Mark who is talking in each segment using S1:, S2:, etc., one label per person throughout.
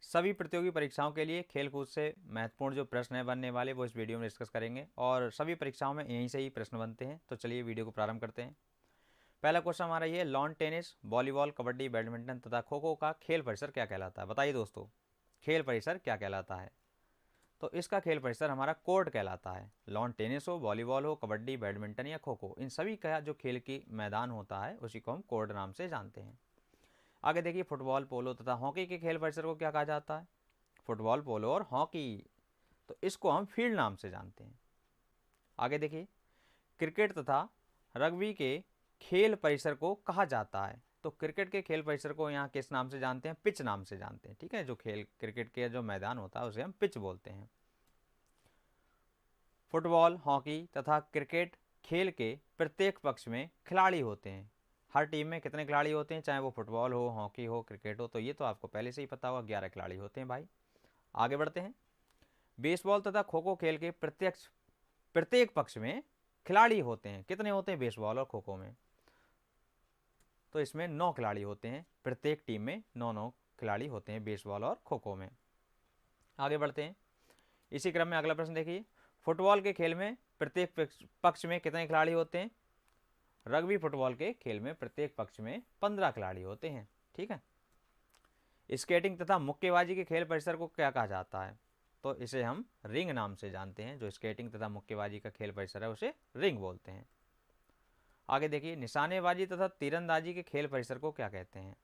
S1: सभी प्रतियोगी परीक्षाओं के लिए खेलकूद से महत्वपूर्ण जो प्रश्न है बनने वाले वो इस वीडियो में डिस्कस करेंगे और सभी परीक्षाओं में यहीं से ही प्रश्न बनते हैं। तो चलिए वीडियो को प्रारंभ करते हैं। पहला क्वेश्चन हमारा ये, lawn tennis, volleyball, kabaddi, badminton तथा खो खो का खेल परिसर क्या कहलाता है? बताइए दोस्तों, खेल परिसर क्या कहलाता है? तो इसका खेल परिसर हमारा कोर्ट कहलाता है। लॉन टेनिस हो, वॉलीबॉल हो, कबड्डी, बैडमिंटन या खो खो, इन सभी का जो खेल की मैदान होता है उसी को हम कोर्ट नाम से जानते हैं। आगे देखिए, फुटबॉल, पोलो तथा हॉकी के खेल परिसर को क्या कहा जाता है? फुटबॉल, पोलो और हॉकी, तो इसको हम फील्ड नाम से जानते हैं। आगे देखिए, क्रिकेट तथा रग्बी के खेल परिसर को कहा जाता है? तो क्रिकेट के खेल परिसर को यहाँ किस नाम से जानते हैं? पिच नाम से जानते हैं। ठीक है, जो खेल क्रिकेट के जो मैदान होता है उसे हम पिच बोलते हैं। फुटबॉल, हॉकी तथा क्रिकेट खेल के प्रत्येक पक्ष में खिलाड़ी होते हैं। हर टीम में कितने खिलाड़ी होते हैं, चाहे वो फुटबॉल हो, हॉकी हो, क्रिकेट हो? तो ये तो आपको पहले से ही पता होगा, 11 खिलाड़ी होते हैं भाई। आगे बढ़ते हैं। बेसबॉल तथा खो खो खेल के प्रत्येक पक्ष में खिलाड़ी होते हैं। कितने होते हैं बेसबॉल और खो खो में? तो इसमें 9 खिलाड़ी होते हैं। प्रत्येक टीम में 9 खिलाड़ी होते हैं बेसबॉल और खो खो में। आगे बढ़ते हैं। इसी क्रम में अगला प्रश्न देखिए, फुटबॉल के खेल में प्रत्येक पक्ष में कितने खिलाड़ी होते हैं? रग्बी फुटबॉल के खेल में प्रत्येक पक्ष में 15 खिलाड़ी होते हैं। ठीक है। स्केटिंग तथा मुक्केबाजी के खेल परिसर को क्या कहा जाता है? तो इसे हम रिंग नाम से जानते हैं। जो स्केटिंग तथा मुक्केबाजी का खेल परिसर है उसे रिंग बोलते हैं। आगे देखिए, निशानेबाजी तथा तीरंदाजी के खेल परिसर को क्या कहते हैं?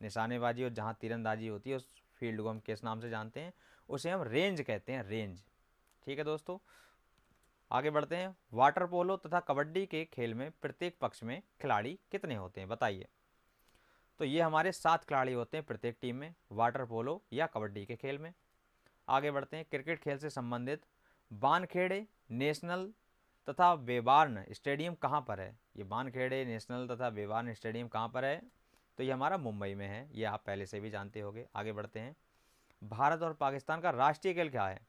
S1: निशानेबाजी और जहाँ तीरंदाजी होती है उस फील्ड को हम किस नाम से जानते हैं? उसे हम रेंज कहते हैं, रेंज। ठीक है दोस्तों, आगे बढ़ते हैं। वाटर पोलो तथा कबड्डी के खेल में प्रत्येक पक्ष में खिलाड़ी कितने होते हैं? बताइए। तो ये हमारे 7 खिलाड़ी होते हैं प्रत्येक टीम में, वाटर पोलो या कबड्डी के खेल में। आगे बढ़ते हैं। क्रिकेट खेल से संबंधित बानखेड़े नेशनल तथा वेबार्न स्टेडियम कहाँ पर है? ये बानखेड़े नेशनल तथा वेबार्न स्टेडियम कहाँ पर है? तो ये हमारा मुंबई में है। ये आप पहले से भी जानते होंगे। आगे बढ़ते हैं। भारत और पाकिस्तान का राष्ट्रीय खेल क्या है?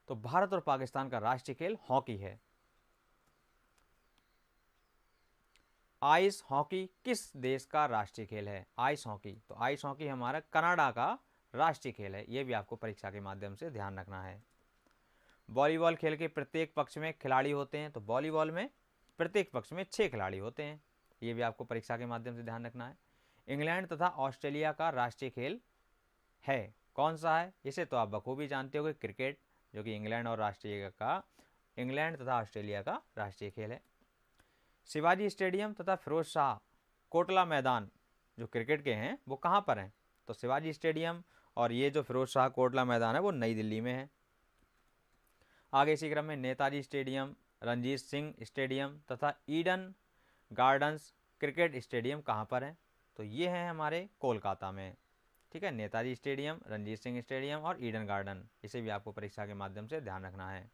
S1: तो भारत और पाकिस्तान का राष्ट्रीय खेल हॉकी है। आइस हॉकी किस देश का राष्ट्रीय खेल है? आइस हॉकी, तो आइस हॉकी हमारा कनाडा का राष्ट्रीय खेल है। यह भी आपको परीक्षा के माध्यम से ध्यान रखना है। वॉलीबॉल खेल के प्रत्येक पक्ष में खिलाड़ी होते हैं। तो वॉलीबॉल में प्रत्येक पक्ष में 6 खिलाड़ी होते हैं। ये भी आपको परीक्षा के माध्यम से ध्यान रखना है। इंग्लैंड तथा ऑस्ट्रेलिया का राष्ट्रीय खेल है, कौन सा है? इसे तो आप बखूबी जानते होंगे, क्रिकेट, जो कि इंग्लैंड तथा ऑस्ट्रेलिया का राष्ट्रीय खेल है। शिवाजी स्टेडियम तथा फिरोज शाह कोटला मैदान जो क्रिकेट के हैं वो कहाँ पर हैं? तो शिवाजी स्टेडियम और ये जो फिरोज शाह कोटला मैदान है वो नई दिल्ली में है। आगे इसी क्रम में नेताजी स्टेडियम, रणजीत सिंह स्टेडियम तथा ईडन गार्डन्स क्रिकेट स्टेडियम कहाँ पर हैं? तो ये हैं हमारे कोलकाता में। ठीक है, नेताजी स्टेडियम, रणजीत सिंह स्टेडियम और ईडन गार्डन, इसे भी आपको परीक्षा के माध्यम से ध्यान रखना है।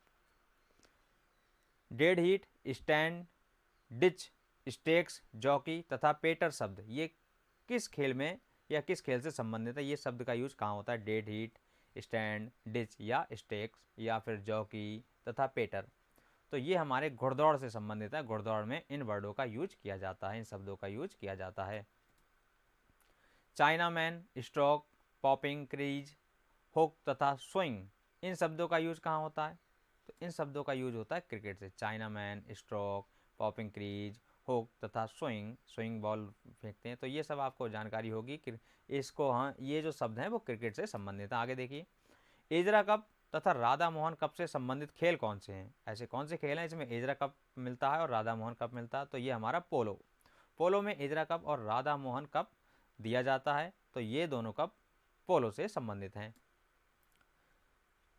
S1: Dead heat, stand, ditch, stakes, jockey तथा पेटर शब्द ये किस खेल में या किस खेल से संबंधित है? ये शब्द का यूज कहाँ होता है? डेड हीट, स्टैंड, डिच या स्टेक्स या फिर जॉकी तथा पेटर, तो ये हमारे घुड़दौड़ से संबंधित है। घुड़दौड़ में इन वर्डों का यूज किया जाता है, इन शब्दों का यूज किया जाता है। China man, stroke, popping, crease, hook तथा स्विंग, इन शब्दों का यूज कहाँ होता है? तो इन शब्दों का यूज होता है क्रिकेट से। China man, stroke, popping, crease, hook तथा स्विंग, स्विंग बॉल फेंकते हैं। तो ये सब आपको जानकारी होगी कि इसको, हाँ, ये जो शब्द हैं वो क्रिकेट से संबंधित है। आगे देखिए, एजरा कप तथा राधा मोहन कप से संबंधित खेल कौन से हैं? ऐसे कौन से खेल हैं इसमें एजरा कप मिलता है और राधा मोहन कप मिलता है? तो ये हमारा पोलो, पोलो में एजरा कप और राधा मोहन कप दिया जाता है। तो ये दोनों कप पोलो से संबंधित हैं।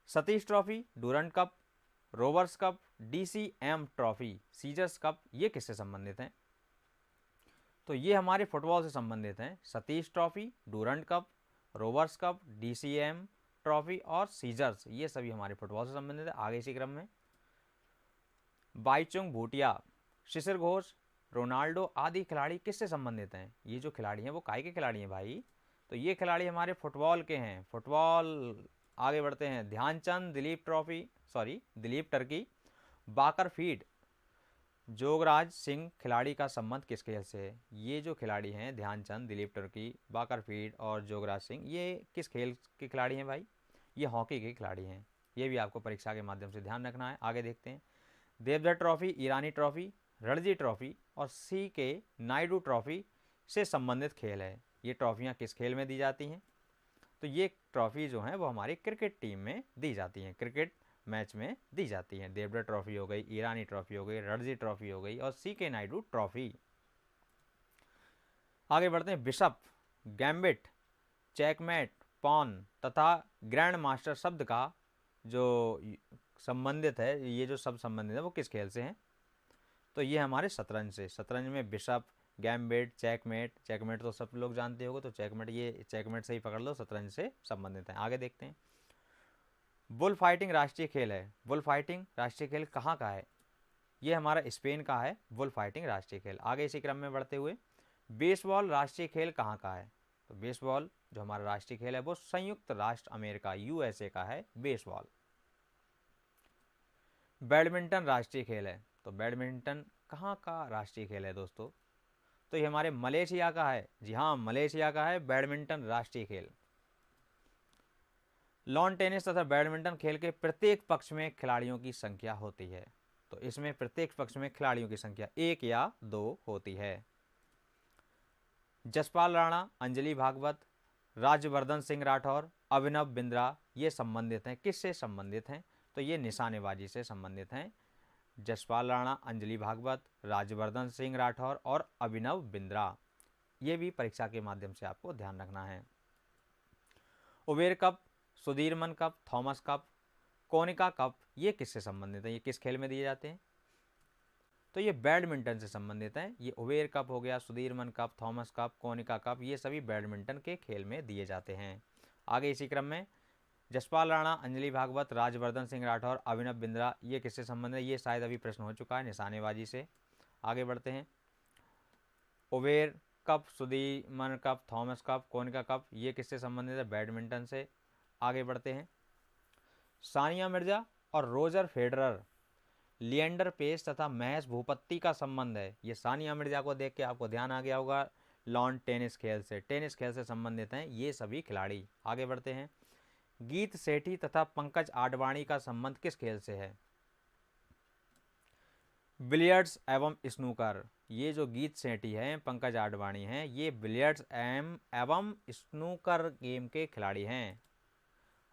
S1: Satish trophy, Durand cup, Rovers cup, DCM trophy, Scissors cup, ये किससे संबंधित हैं? तो ये हमारे फुटबॉल से संबंधित हैं। Satish trophy, Durand cup, Rovers cup, DCM trophy और सीजर्स, ये सभी हमारे फुटबॉल से संबंधित है। आगे इसी क्रम में बाईचुंग भूटिया, शिशिर घोष, रोनाल्डो आदि खिलाड़ी किससे संबंधित हैं? ये जो खिलाड़ी हैं वो काय के खिलाड़ी हैं भाई? तो ये खिलाड़ी हमारे फुटबॉल के हैं, फुटबॉल। आगे बढ़ते हैं। ध्यानचंद, दिलीप टर्की, बाकर फीड, जोगराज सिंह खिलाड़ी का संबंध किस खेल से है? ये जो खिलाड़ी हैं ध्यानचंद, दिलीप टर्की, बाकरफील्ड और जोगराज सिंह, ये किस खेल के खिलाड़ी हैं भाई? ये हॉकी के खिलाड़ी हैं। ये भी आपको परीक्षा के माध्यम से ध्यान रखना है। आगे देखते हैं। देवधर ट्रॉफी, ईरानी ट्रॉफी, रणजी ट्रॉफी और सी के नायडू ट्रॉफी से संबंधित खेल है। ये ट्रॉफियाँ किस खेल में दी जाती हैं? तो ये ट्रॉफी जो हैं वो हमारी क्रिकेट टीम में दी जाती हैं, क्रिकेट मैच में दी जाती हैं। देवधर ट्रॉफी हो गई, ईरानी ट्रॉफी हो गई, रणजी ट्रॉफी हो गई और सी के नायडू ट्रॉफी। आगे बढ़ते हैं। बिशप, गैम्बिट, चेकमेट, पॉन तथा ग्रैंड मास्टर शब्द का जो संबंधित है, ये जो शब्द संबंधित है वो किस खेल से हैं? तो ये हमारे शतरंज से। शतरंज में बिशप, गैम्बिट, चेकमेट, चेकमेट तो सब लोग जानते होंगे, तो चेकमेट, ये चेकमेट से ही पकड़ लो, शतरंज से संबंधित है। आगे देखते हैं। बुल फाइटिंग राष्ट्रीय खेल है। बुल फाइटिंग राष्ट्रीय खेल कहाँ का है? ये हमारा स्पेन का है बुल फाइटिंग राष्ट्रीय खेल। आगे इसी क्रम में बढ़ते हुए, बेसबॉल राष्ट्रीय खेल कहाँ का है? तो बेसबॉल जो हमारा राष्ट्रीय खेल है वो संयुक्त राष्ट्र अमेरिका, यूएसए का है बेसबॉल। बैडमिंटन राष्ट्रीय खेल है। तो बैडमिंटन कहाँ का राष्ट्रीय खेल है दोस्तों? तो ये हमारे मलेशिया का है। जी हाँ, मलेशिया का है बैडमिंटन राष्ट्रीय खेल। लॉन टेनिस तथा बैडमिंटन खेल के प्रत्येक पक्ष में खिलाड़ियों की संख्या होती है। तो इसमें प्रत्येक पक्ष में खिलाड़ियों की संख्या 1 या 2 होती है। जसपाल राणा, अंजलि भागवत, राज्यवर्धन सिंह राठौर, अभिनव बिंद्रा ये संबंधित हैं। किससे संबंधित हैं? तो ये निशानेबाजी से संबंधित हैं। जसपाल राणा, अंजलि भागवत, राज्यवर्धन सिंह राठौर और अभिनव बिंद्रा। ये भी परीक्षा के माध्यम से आपको ध्यान रखना है। Uber cup, Sudirman cup, Thomas cup, Konica cup ये किससे संबंधित है? ये किस खेल में दिए जाते हैं? तो ये बैडमिंटन से संबंधित हैं। ये उबेर कप हो गया, Sudirman cup, Thomas cup, Konica cup, ये सभी बैडमिंटन के खेल में दिए जाते हैं। आगे इसी क्रम में जसपाल राणा, अंजलि भागवत, राज्यवर्धन सिंह राठौर, अभिनव बिंद्रा ये किससे संबंधित है? ये शायद अभी प्रश्न हो चुका है, निशानेबाजी से। आगे बढ़ते हैं। Uber cup, Sudirman cup, Thomas cup, Konica cup ये किससे संबंधित है? बैडमिंटन से। आगे बढ़ते हैं। सानिया मिर्जा और रोजर फेडरर, लिएंडर पेस तथा महेश भूपति का संबंध है। ये सानिया मिर्जा को देख के आपको ध्यान आ गया होगा, लॉन टेनिस खेल से, टेनिस खेल से संबंधित हैं ये सभी खिलाड़ी। आगे बढ़ते हैं। गीत सेठी तथा पंकज आडवाणी का संबंध किस खेल से है? बिलियर्ड्स एवं स्नूकर। ये जो गीत सेठी हैं, पंकज आडवाणी हैं, ये बिलियर्ड्स एवं स्नूकर गेम के खिलाड़ी हैं।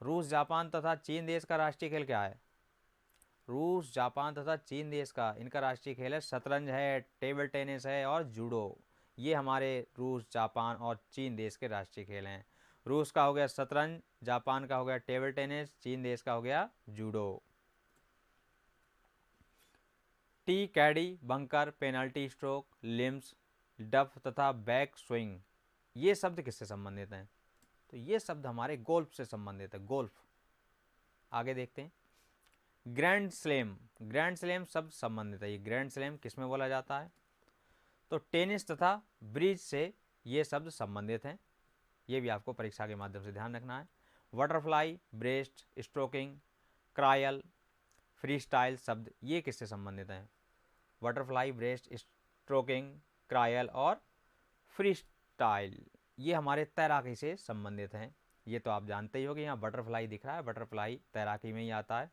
S1: रूस, जापान तथा चीन देश का राष्ट्रीय खेल क्या है? रूस, जापान तथा चीन देश का इनका राष्ट्रीय खेल है शतरंज है, टेबल टेनिस है और जूडो। ये हमारे रूस, जापान और चीन देश के राष्ट्रीय खेल हैं। रूस का हो गया शतरंज, जापान का हो गया टेबल टेनिस, चीन देश का हो गया जूडो। टी, कैडी, बंकर, पेनल्टी स्ट्रोक, लिम्स, डफ तथा बैक स्विंग ये शब्द किससे संबंधित हैं? तो ये शब्द हमारे गोल्फ से संबंधित है, गोल्फ। आगे देखते हैं। ग्रैंड स्लैम, ग्रैंड स्लैम शब्द संबंधित है। ये ग्रैंड स्लैम किस में बोला जाता है? तो टेनिस तथा ब्रिज से ये शब्द संबंधित हैं। ये भी आपको परीक्षा के माध्यम से ध्यान रखना है। Butterfly, breast, stroking, crawl, free style शब्द ये किससे संबंधित हैं? बटरफ्लाई, ब्रेस्ट, स्ट्रोकिंग, क्रायल और फ्री स्टाइल ये हमारे तैराकी से संबंधित हैं। ये तो आप जानते ही हो कि यहाँ बटरफ्लाई दिख रहा है, बटरफ्लाई तैराकी में ही आता है।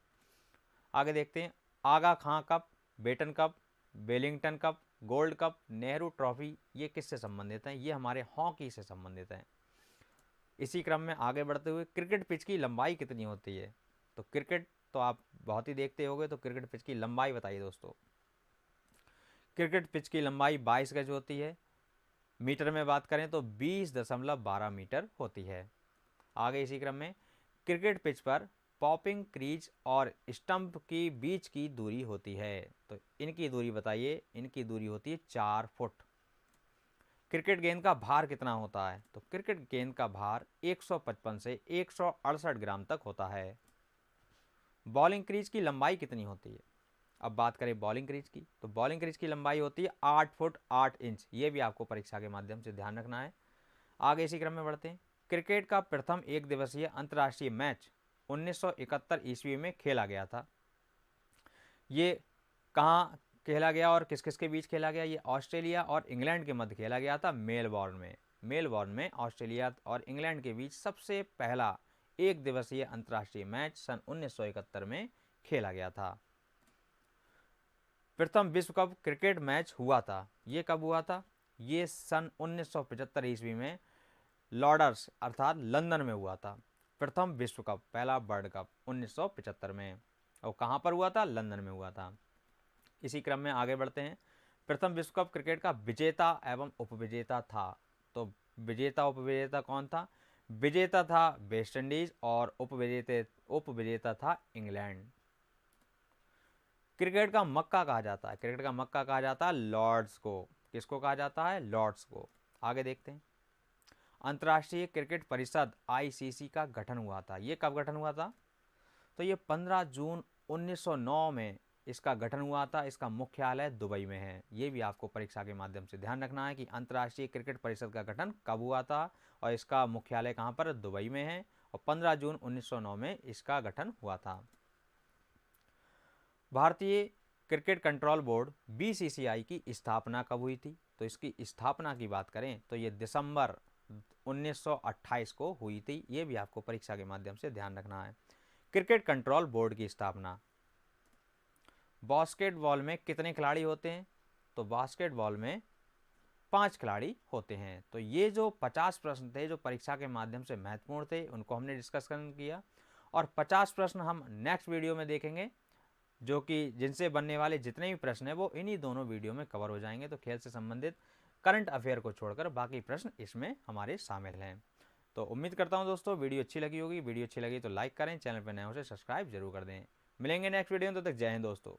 S1: आगे देखते हैं। Aga Khan cup, Beighton cup, Wellington cup, gold cup, Nehru trophy ये किससे संबंधित हैं? ये हमारे हॉकी से संबंधित हैं। इसी क्रम में आगे बढ़ते हुए, क्रिकेट पिच की लंबाई कितनी होती है? तो क्रिकेट तो आप बहुत ही देखते होंगे, तो क्रिकेट पिच की लंबाई बताइए दोस्तों। क्रिकेट पिच की लंबाई 22 गज होती है। मीटर में बात करें तो 20.12 मीटर होती है। आगे इसी क्रम में, क्रिकेट पिच पर पॉपिंग क्रीज और स्टंप की बीच की दूरी होती है। तो इनकी दूरी बताइए। इनकी दूरी होती है 4 फुट। क्रिकेट गेंद का भार कितना होता है? तो क्रिकेट गेंद का भार 155 से 168 ग्राम तक होता है। बॉलिंग क्रीज की लंबाई कितनी होती है? अब बात करें बॉलिंग क्रीज की, तो बॉलिंग क्रीज की लंबाई होती है 8 फुट 8 इंच। ये भी आपको परीक्षा के माध्यम से ध्यान रखना है। आगे इसी क्रम में बढ़ते हैं। क्रिकेट का प्रथम एक दिवसीय अंतर्राष्ट्रीय मैच 1971 ईस्वी में खेला गया था। ये कहाँ खेला गया और किस किस के बीच खेला गया? ये ऑस्ट्रेलिया और इंग्लैंड के मध्य खेला गया था मेलबॉर्न में। मेलबॉर्न में ऑस्ट्रेलिया और इंग्लैंड के बीच सबसे पहला एक दिवसीय अंतर्राष्ट्रीय मैच सन 1971 में खेला गया था। प्रथम विश्व कप क्रिकेट मैच हुआ था, ये कब हुआ था? ये सन 1975 ईस्वी में लॉर्ड्स अर्थात लंदन में हुआ था। प्रथम विश्व कप, पहला वर्ल्ड कप 1975 में, और कहाँ पर हुआ था? लंदन में हुआ था। इसी क्रम में आगे बढ़ते हैं। प्रथम विश्व कप क्रिकेट का विजेता एवं उपविजेता था, तो विजेता उपविजेता कौन था? विजेता था वेस्ट इंडीज और उपविजेता था इंग्लैंड। क्रिकेट का मक्का कहा जाता है, क्रिकेट का मक्का कहा जाता है लॉर्ड्स को। किसको कहा जाता है? लॉर्ड्स को। आगे देखते हैं। अंतर्राष्ट्रीय क्रिकेट परिषद आईसीसी का गठन हुआ था, ये कब गठन हुआ था? तो ये 15 जून 1909 में इसका गठन हुआ था। इसका मुख्यालय दुबई में है। ये भी आपको परीक्षा के माध्यम से ध्यान रखना है कि अंतर्राष्ट्रीय क्रिकेट परिषद का गठन कब हुआ था और इसका मुख्यालय कहाँ पर? दुबई में है, और 15 जून 1909 में इसका गठन हुआ था। भारतीय क्रिकेट कंट्रोल बोर्ड बीसीसीआई की स्थापना कब हुई थी? तो इसकी स्थापना की बात करें तो ये दिसंबर 1928 को हुई थी। ये भी आपको परीक्षा के माध्यम से ध्यान रखना है। क्रिकेट कंट्रोल बोर्ड की स्थापना। बास्केटबॉल में कितने खिलाड़ी होते हैं? तो बास्केटबॉल में 5 खिलाड़ी होते हैं। तो ये जो 50 प्रश्न थे जो परीक्षा के माध्यम से महत्वपूर्ण थे, उनको हमने डिस्कशन किया, और 50 प्रश्न हम नेक्स्ट वीडियो में देखेंगे, जो कि जिनसे बनने वाले जितने भी प्रश्न हैं वो इन्हीं दोनों वीडियो में कवर हो जाएंगे। तो खेल से संबंधित करंट अफेयर को छोड़कर बाकी प्रश्न इसमें हमारे शामिल हैं। तो उम्मीद करता हूं दोस्तों वीडियो अच्छी लगी होगी। वीडियो अच्छी लगी तो लाइक करें, चैनल पर नए हो से सब्सक्राइब जरूर कर दें। मिलेंगे नेक्स्ट वीडियो में, तब तक जय हिंद दोस्तों।